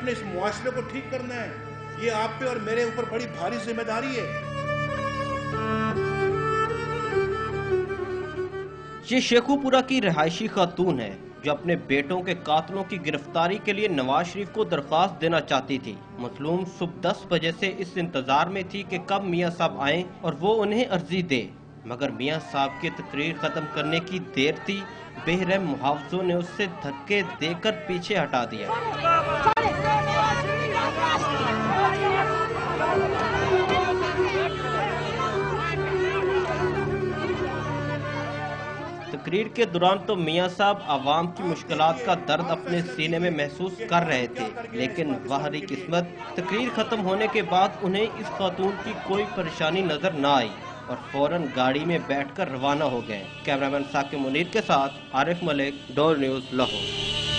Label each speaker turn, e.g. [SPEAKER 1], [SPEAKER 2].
[SPEAKER 1] अपने इस मुआशरे को ठीक करना है। ये आप पे और मेरे ऊपर बड़ी भारी जिम्मेदारी है।
[SPEAKER 2] ये शेखुपुरा की रिहायशी खातून है जो अपने बेटों के कातलों की गिरफ्तारी के लिए नवाज शरीफ को दरख्वास्त देना चाहती थी। मसलूम सुबह 10 बजे से इस इंतजार में थी कि कब मियां साहब आएं और वो उन्हें अर्जी दे, मगर मियां साहब की तकरीर खत्म करने की देर थी। बेरहम मुहावजों ने उससे धक्के देकर पीछे हटा दिया। तकरीर के दौरान तो मियां साहब आवाम की मुश्किलात का दर्द अपने सीने में महसूस कर रहे थे, लेकिन वाहरी किस्मत, तकरीर खत्म होने के बाद उन्हें इस खातून की कोई परेशानी नजर न आई और फौरन गाड़ी में बैठकर रवाना हो गए। कैमरामैन साकिब मुनीर के साथ आरिफ मलिक, डोर न्यूज़, लाहौर।